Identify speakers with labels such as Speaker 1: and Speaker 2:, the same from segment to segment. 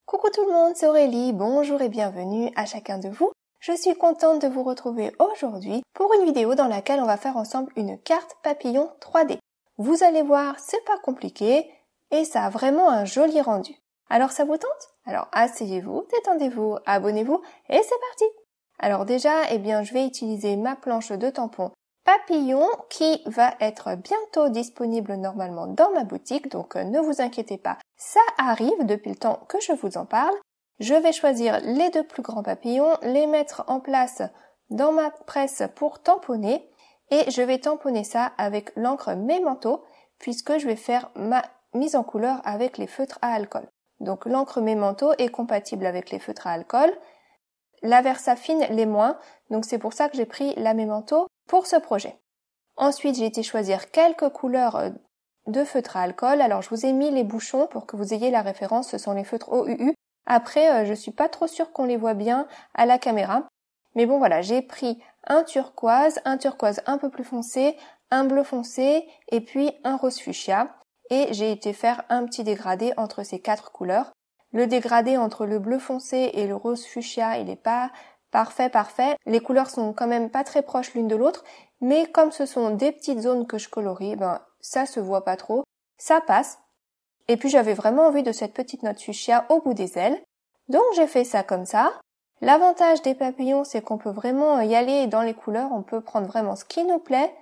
Speaker 1: Coucou tout le monde, c'est Aurélie, bonjour et bienvenue à chacun de vous. Je suis contente de vous retrouver aujourd'hui pour une vidéo dans laquelle on va faire ensemble une carte papillon 3D. Vous allez voir, c'est pas compliqué et ça a vraiment un joli rendu. Alors ça vous tente? Alors asseyez-vous, détendez-vous, abonnez-vous et c'est parti! Alors déjà, je vais utiliser ma planche de tampons papillon qui va être bientôt disponible normalement dans ma boutique, donc ne vous inquiétez pas, ça arrive depuis le temps que je vous en parle. Je vais choisir les deux plus grands papillons, les mettre en place dans ma presse pour tamponner et je vais tamponner ça avec l'encre Memento puisque je vais faire ma mise en couleur avec les feutres à alcool. Donc l'encre Memento est compatible avec les feutres à alcool. La Versafine l'est moins, donc c'est pour ça que j'ai pris la Memento pour ce projet. Ensuite, j'ai été choisir quelques couleurs de feutres à alcool. Alors, je vous ai mis les bouchons pour que vous ayez la référence. Ce sont les feutres OUU. Après, je suis pas trop sûre qu'on les voit bien à la caméra. Mais bon, voilà, j'ai pris un turquoise un peu plus foncé, un bleu foncé et puis un rose fuchsia. Et j'ai été faire un petit dégradé entre ces quatre couleurs. Le dégradé entre le bleu foncé et le rose fuchsia, il n'est pas parfait. Les couleurs sont quand même pas très proches l'une de l'autre, mais comme ce sont des petites zones que je colorie, ça se voit pas trop, ça passe. Et puis j'avais vraiment envie de cette petite note fuchsia au bout des ailes, donc j'ai fait ça comme ça. L'avantage des papillons, c'est qu'on peut vraiment y aller dans les couleurs, on peut prendre vraiment ce qui nous plaît.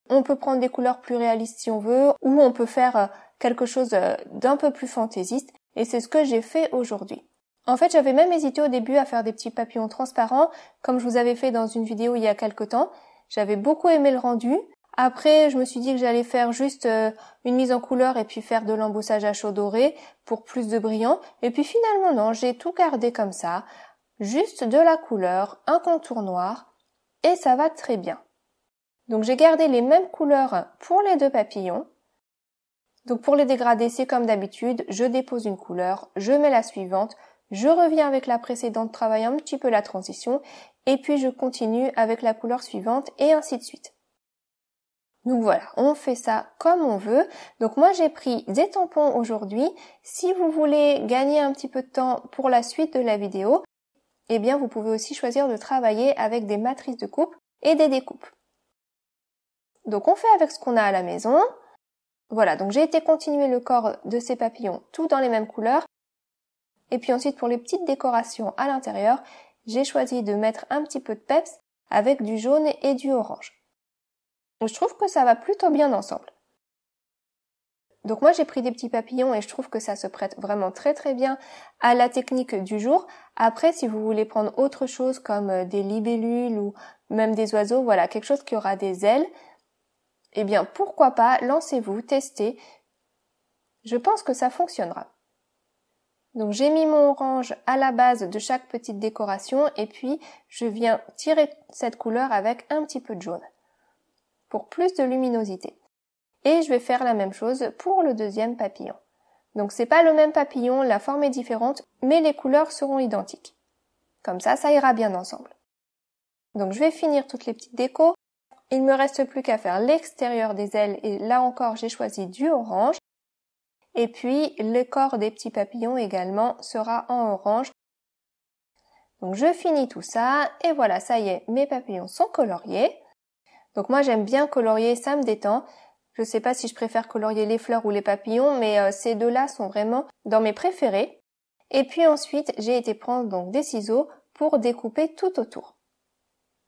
Speaker 1: On peut prendre des couleurs plus réalistes si on veut, ou on peut faire quelque chose d'un peu plus fantaisiste, et c'est ce que j'ai fait aujourd'hui. En fait, j'avais même hésité au début à faire des petits papillons transparents, comme je vous avais fait dans une vidéo il y a quelque temps. J'avais beaucoup aimé le rendu. Après, je me suis dit que j'allais faire juste une mise en couleur et puis faire de l'embossage à chaud doré pour plus de brillant. Et puis finalement, non, j'ai tout gardé comme ça. Juste de la couleur, un contour noir, et ça va très bien. Donc j'ai gardé les mêmes couleurs pour les deux papillons. Donc pour les dégradés, c'est comme d'habitude, je dépose une couleur, je mets la suivante, je reviens avec la précédente, travaille un petit peu la transition, et puis je continue avec la couleur suivante, et ainsi de suite. Donc voilà, on fait ça comme on veut. Donc moi j'ai pris des tampons aujourd'hui. Si vous voulez gagner un petit peu de temps pour la suite de la vidéo, vous pouvez aussi choisir de travailler avec des matrices de coupe et des découpes. Donc on fait avec ce qu'on a à la maison. Voilà, donc j'ai été continuer le corps de ces papillons tout dans les mêmes couleurs. Et puis ensuite, pour les petites décorations à l'intérieur, j'ai choisi de mettre un petit peu de peps avec du jaune et du orange. Donc, je trouve que ça va plutôt bien ensemble. Donc moi, j'ai pris des petits papillons et je trouve que ça se prête vraiment très très bien à la technique du jour. Après, si vous voulez prendre autre chose comme des libellules ou même des oiseaux, voilà, quelque chose qui aura des ailes, pourquoi pas, lancez-vous, testez. Je pense que ça fonctionnera. Donc j'ai mis mon orange à la base de chaque petite décoration et puis je viens tirer cette couleur avec un petit peu de jaune pour plus de luminosité. Et je vais faire la même chose pour le deuxième papillon. Donc c'est pas le même papillon, la forme est différente, mais les couleurs seront identiques. Comme ça ira bien ensemble. Donc je vais finir toutes les petites décos. Il me reste plus qu'à faire l'extérieur des ailes et là encore j'ai choisi du orange. Et puis, le corps des petits papillons également sera en orange. Donc, je finis tout ça. Et voilà, ça y est, mes papillons sont coloriés. Donc, moi, j'aime bien colorier, ça me détend. Je sais pas si je préfère colorier les fleurs ou les papillons, mais ces deux-là sont vraiment dans mes préférés. Et puis ensuite, j'ai été prendre donc des ciseaux pour découper tout autour.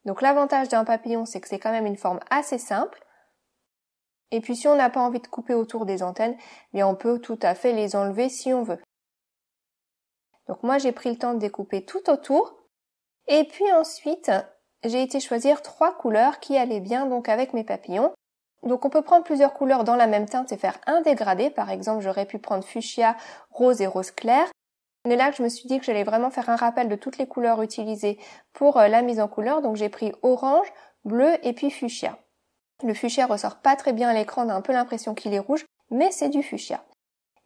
Speaker 1: Donc, l'avantage d'un papillon, c'est que c'est quand même une forme assez simple. Et puis si on n'a pas envie de couper autour des antennes, on peut tout à fait les enlever si on veut. Donc moi j'ai pris le temps de découper tout autour. Et puis ensuite, j'ai été choisir 3 couleurs qui allaient bien donc avec mes papillons. Donc on peut prendre plusieurs couleurs dans la même teinte et faire un dégradé. Par exemple, j'aurais pu prendre fuchsia, rose et rose clair. Mais là, je me suis dit que j'allais vraiment faire un rappel de toutes les couleurs utilisées pour la mise en couleur. Donc j'ai pris orange, bleu et puis fuchsia. Le fuchsia ressort pas très bien à l'écran, on a un peu l'impression qu'il est rouge, mais c'est du fuchsia.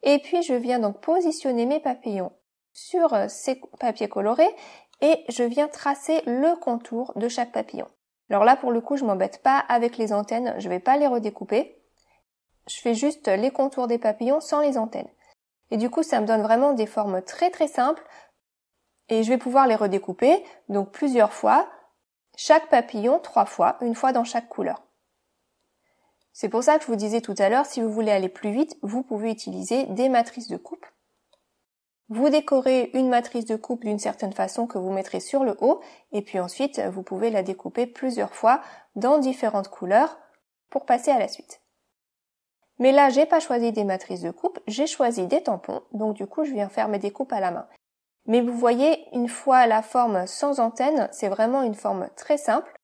Speaker 1: Et puis je viens donc positionner mes papillons sur ces papiers colorés et je viens tracer le contour de chaque papillon. Alors là pour le coup je m'embête pas avec les antennes, je vais pas les redécouper. Je fais juste les contours des papillons sans les antennes. Et du coup, ça me donne vraiment des formes très très simples. Et je vais pouvoir les redécouper, donc plusieurs fois, chaque papillon 3 fois, une fois dans chaque couleur. C'est pour ça que je vous disais tout à l'heure, si vous voulez aller plus vite, vous pouvez utiliser des matrices de coupe. Vous décorez une matrice de coupe d'une certaine façon que vous mettrez sur le haut, et puis ensuite, vous pouvez la découper plusieurs fois dans différentes couleurs pour passer à la suite. Mais là, j'ai pas choisi des matrices de coupe, j'ai choisi des tampons, donc du coup, je viens faire mes découpes à la main. Mais vous voyez, une fois la forme sans antenne, c'est vraiment une forme très simple,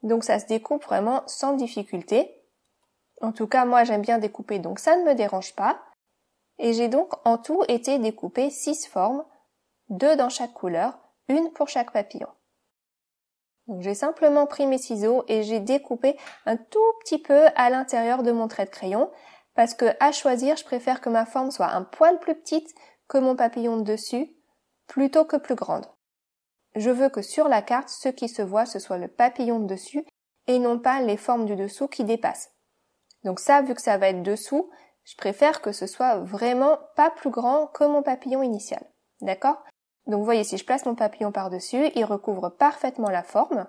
Speaker 1: donc ça se découpe vraiment sans difficulté. En tout cas, moi j'aime bien découper, donc ça ne me dérange pas. Et j'ai donc en tout été découper 6 formes, 2 dans chaque couleur, une pour chaque papillon. Donc j'ai simplement pris mes ciseaux et j'ai découpé un tout petit peu à l'intérieur de mon trait de crayon, parce que à choisir, je préfère que ma forme soit un poil plus petite que mon papillon de dessus, plutôt que plus grande. Je veux que sur la carte, ce qui se voit, ce soit le papillon de dessus et non pas les formes du dessous qui dépassent. Donc ça, vu que ça va être dessous, je préfère que ce soit vraiment pas plus grand que mon papillon initial. D'accord? Donc vous voyez, si je place mon papillon par-dessus, il recouvre parfaitement la forme.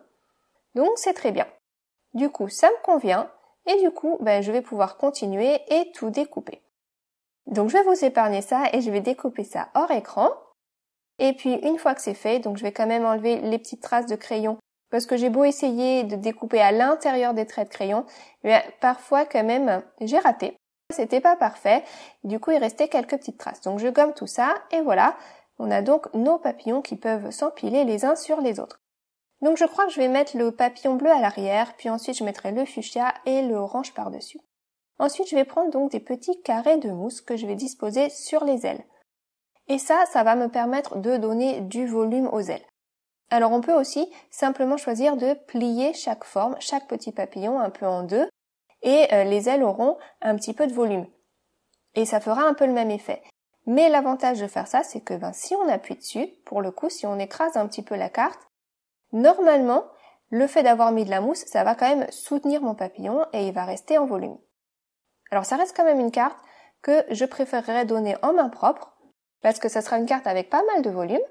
Speaker 1: Donc c'est très bien. Du coup, ça me convient et du coup, je vais pouvoir continuer et tout découper. Donc je vais vous épargner ça et je vais découper ça hors écran. Et puis une fois que c'est fait, donc je vais quand même enlever les petites traces de crayon parce que j'ai beau essayer de découper à l'intérieur des traits de crayon, mais parfois quand même j'ai raté. C'était pas parfait, du coup il restait quelques petites traces. Donc je gomme tout ça et voilà, on a donc nos papillons qui peuvent s'empiler les uns sur les autres. Donc je crois que je vais mettre le papillon bleu à l'arrière, puis ensuite je mettrai le fuchsia et le orange par-dessus. Ensuite je vais prendre donc des petits carrés de mousse que je vais disposer sur les ailes. Et ça va me permettre de donner du volume aux ailes. Alors on peut aussi simplement choisir de plier chaque forme, chaque petit papillon un peu en deux, et les ailes auront un petit peu de volume. Et ça fera un peu le même effet. Mais l'avantage de faire ça, c'est que si on appuie dessus, pour le coup, si on écrase un petit peu la carte, normalement, le fait d'avoir mis de la mousse, ça va quand même soutenir mon papillon et il va rester en volume. Alors ça reste quand même une carte que je préférerais donner en main propre, parce que ça sera une carte avec pas mal de volume.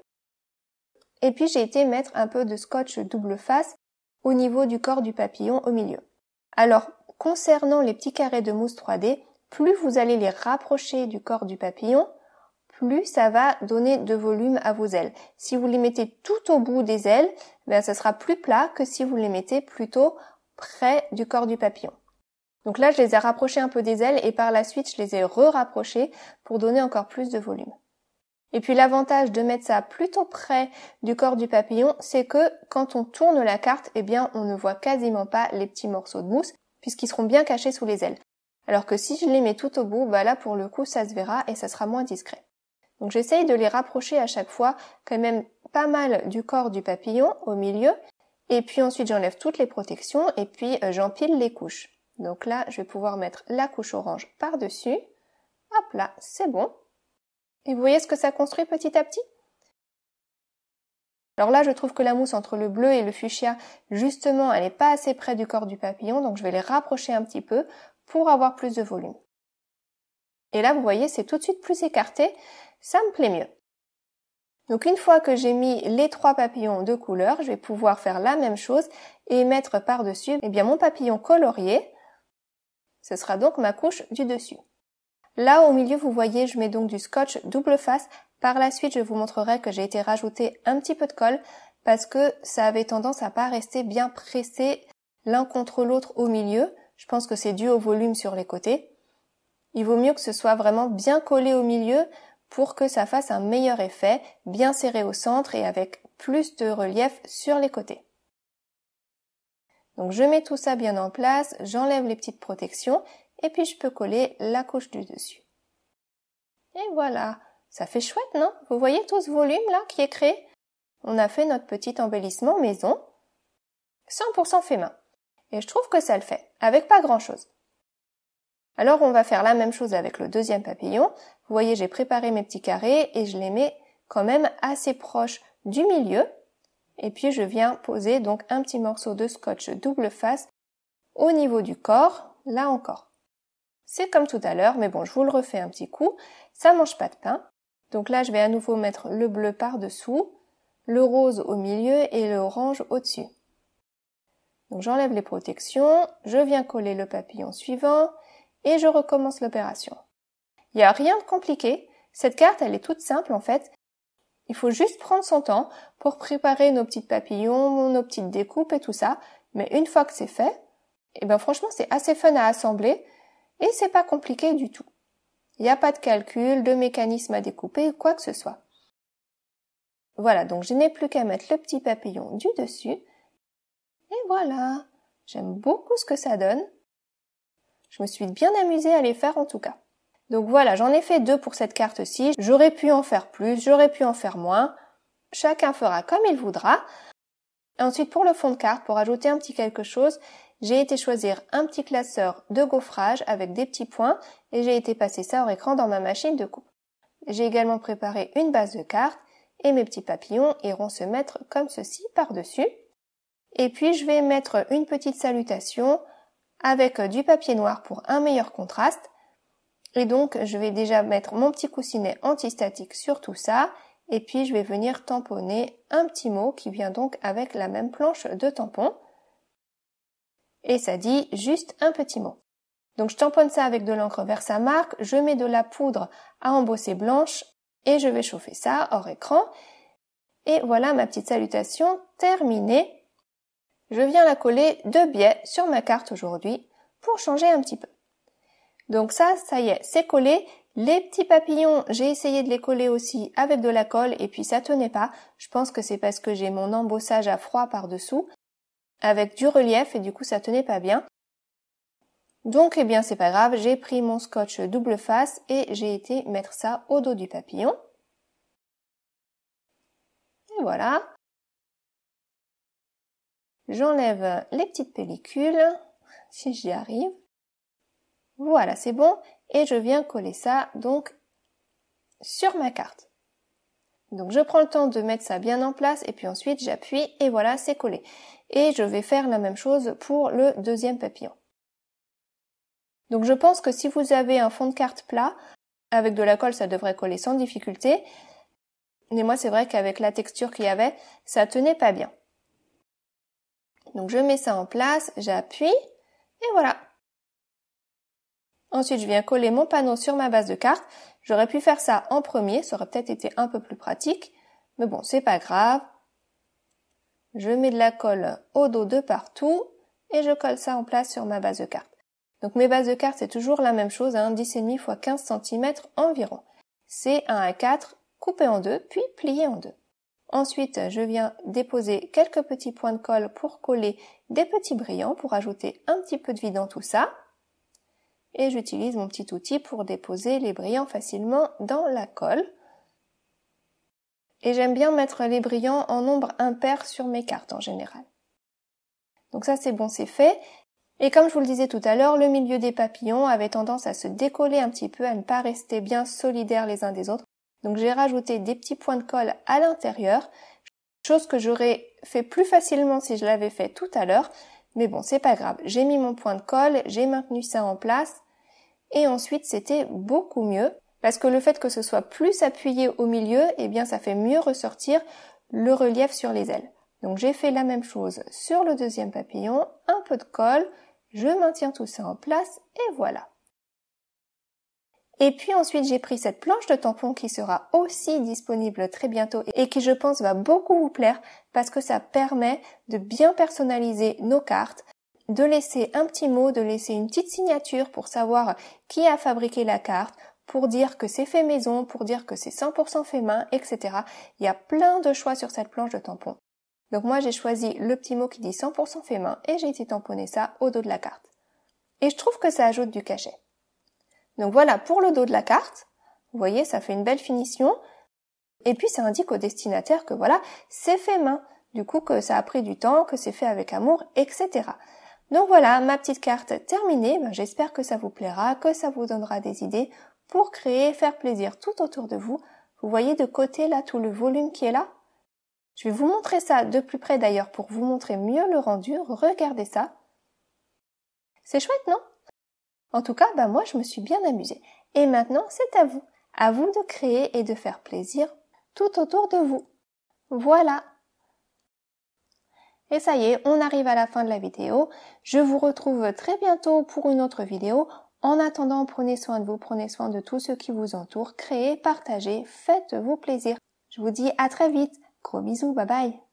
Speaker 1: Et puis j'ai été mettre un peu de scotch double face au niveau du corps du papillon au milieu. Alors, concernant les petits carrés de mousse 3D, plus vous allez les rapprocher du corps du papillon, plus ça va donner de volume à vos ailes. Si vous les mettez tout au bout des ailes, ça sera plus plat que si vous les mettez plutôt près du corps du papillon. Donc là, je les ai rapprochés un peu des ailes et par la suite, je les ai re-rapprochés pour donner encore plus de volume. Et puis l'avantage de mettre ça plutôt près du corps du papillon, c'est que quand on tourne la carte, on ne voit quasiment pas les petits morceaux de mousse puisqu'ils seront bien cachés sous les ailes. Alors que si je les mets tout au bout, là pour le coup ça se verra et ça sera moins discret. Donc j'essaye de les rapprocher à chaque fois quand même pas mal du corps du papillon au milieu et puis ensuite j'enlève toutes les protections et puis j'empile les couches. Donc là je vais pouvoir mettre la couche orange par-dessus. Hop là, c'est bon. Et vous voyez ce que ça construit petit à petit? Alors là, je trouve que la mousse entre le bleu et le fuchsia, justement, elle n'est pas assez près du corps du papillon, donc je vais les rapprocher un petit peu pour avoir plus de volume. Et là, vous voyez, c'est tout de suite plus écarté, ça me plaît mieux. Donc une fois que j'ai mis les 3 papillons de couleur, je vais pouvoir faire la même chose et mettre par-dessus mon papillon colorié. Ce sera donc ma couche du dessus. Là, au milieu, vous voyez, je mets donc du scotch double face. Par la suite, je vous montrerai que j'ai été rajouter un petit peu de colle parce que ça avait tendance à pas rester bien pressé l'un contre l'autre au milieu. Je pense que c'est dû au volume sur les côtés. Il vaut mieux que ce soit vraiment bien collé au milieu pour que ça fasse un meilleur effet, bien serré au centre et avec plus de relief sur les côtés. Donc je mets tout ça bien en place, j'enlève les petites protections et puis je peux coller la couche du dessus. Et voilà, ça fait chouette, non? Vous voyez tout ce volume là qui est créé? On a fait notre petit embellissement maison, 100% fait main. Et je trouve que ça le fait, avec pas grand chose. Alors on va faire la même chose avec le deuxième papillon. Vous voyez, j'ai préparé mes petits carrés et je les mets quand même assez proches du milieu. Et puis je viens poser donc un petit morceau de scotch double face au niveau du corps, là encore. C'est comme tout à l'heure, mais bon, je vous le refais un petit coup. Ça mange pas de pain. Donc là, je vais à nouveau mettre le bleu par-dessous, le rose au milieu et l'orange au-dessus. Donc j'enlève les protections, je viens coller le papillon suivant et je recommence l'opération. Il n'y a rien de compliqué. Cette carte, elle est toute simple en fait. Il faut juste prendre son temps pour préparer nos petits papillons, nos petites découpes et tout ça. Mais une fois que c'est fait, franchement, c'est assez fun à assembler et c'est pas compliqué du tout. Il n'y a pas de calcul, de mécanisme à découper ou quoi que ce soit. Voilà, donc je n'ai plus qu'à mettre le petit papillon du dessus. Et voilà, j'aime beaucoup ce que ça donne. Je me suis bien amusée à les faire en tout cas. Donc voilà, j'en ai fait 2 pour cette carte-ci. J'aurais pu en faire plus, j'aurais pu en faire moins. Chacun fera comme il voudra. Ensuite, pour le fond de carte, pour ajouter un petit quelque chose, j'ai été choisir un petit classeur de gaufrage avec des petits points et j'ai été passer ça au écran dans ma machine de coupe. J'ai également préparé une base de carte et mes petits papillons iront se mettre comme ceci par-dessus. Et puis je vais mettre une petite salutation avec du papier noir pour un meilleur contraste. Et donc je vais déjà mettre mon petit coussinet antistatique sur tout ça. Et puis je vais venir tamponner un petit mot qui vient donc avec la même planche de tampon. Et ça dit juste un petit mot. Donc je tamponne ça avec de l'encre Versamark, je mets de la poudre à embosser blanche et je vais chauffer ça hors écran. Et voilà ma petite salutation terminée. Je viens la coller de biais sur ma carte aujourd'hui pour changer un petit peu. Donc ça y est, c'est collé. Les petits papillons, j'ai essayé de les coller aussi avec de la colle et puis ça tenait pas. Je pense que c'est parce que j'ai mon embossage à froid par-dessous avec du relief et du coup ça tenait pas bien. Donc c'est pas grave, j'ai pris mon scotch double face et j'ai été mettre ça au dos du papillon. Et voilà. J'enlève les petites pellicules, si j'y arrive. Voilà, c'est bon. Et je viens coller ça donc sur ma carte. Donc je prends le temps de mettre ça bien en place et puis ensuite j'appuie et voilà, c'est collé. Et je vais faire la même chose pour le deuxième papillon. Donc je pense que si vous avez un fond de carte plat, avec de la colle ça devrait coller sans difficulté. Mais moi c'est vrai qu'avec la texture qu'il y avait, ça tenait pas bien. Donc je mets ça en place, j'appuie et voilà. Ensuite je viens coller mon panneau sur ma base de carte. J'aurais pu faire ça en premier, ça aurait peut-être été un peu plus pratique. Mais bon, c'est pas grave. Je mets de la colle au dos de partout et je colle ça en place sur ma base de carte. Donc mes bases de carte c'est toujours la même chose, 10,5 x 15 cm environ. C'est un A4 coupé en deux puis plié en deux. Ensuite je viens déposer quelques petits points de colle pour coller des petits brillants pour ajouter un petit peu de vie dans tout ça. Et j'utilise mon petit outil pour déposer les brillants facilement dans la colle. Et j'aime bien mettre les brillants en nombre impair sur mes cartes en général. Donc ça c'est bon, c'est fait. Et comme je vous le disais tout à l'heure, le milieu des papillons avait tendance à se décoller un petit peu, à ne pas rester bien solidaires les uns des autres. Donc j'ai rajouté des petits points de colle à l'intérieur, chose que j'aurais fait plus facilement si je l'avais fait tout à l'heure. Mais bon, c'est pas grave. J'ai mis mon point de colle, j'ai maintenu ça en place. Et ensuite, c'était beaucoup mieux. Parce que le fait que ce soit plus appuyé au milieu, ça fait mieux ressortir le relief sur les ailes. Donc j'ai fait la même chose sur le deuxième papillon, un peu de colle, je maintiens tout ça en place et voilà. Et puis ensuite j'ai pris cette planche de tampon qui sera aussi disponible très bientôt et qui je pense va beaucoup vous plaire parce que ça permet de bien personnaliser nos cartes, de laisser un petit mot, de laisser une petite signature pour savoir qui a fabriqué la carte, pour dire que c'est fait maison, pour dire que c'est 100% fait main, etc. Il y a plein de choix sur cette planche de tampon. Donc moi j'ai choisi le petit mot qui dit 100% fait main et j'ai été tamponner ça au dos de la carte. Et je trouve que ça ajoute du cachet. Donc voilà pour le dos de la carte. Vous voyez, ça fait une belle finition. Et puis ça indique au destinataire que voilà, c'est fait main. Du coup que ça a pris du temps, que c'est fait avec amour, etc. Donc voilà, ma petite carte terminée. J'espère que ça vous plaira, que ça vous donnera des idées pour créer, faire plaisir tout autour de vous. Vous voyez de côté là tout le volume qui est là? Je vais vous montrer ça de plus près d'ailleurs pour vous montrer mieux le rendu. Regardez ça. C'est chouette, non? En tout cas, moi je me suis bien amusée. Et maintenant, c'est à vous. À vous de créer et de faire plaisir tout autour de vous. Voilà. Et ça y est, on arrive à la fin de la vidéo. Je vous retrouve très bientôt pour une autre vidéo. En attendant, prenez soin de vous, prenez soin de tous ceux qui vous entourent. Créez, partagez, faites-vous plaisir. Je vous dis à très vite. Gros bisous, bye bye.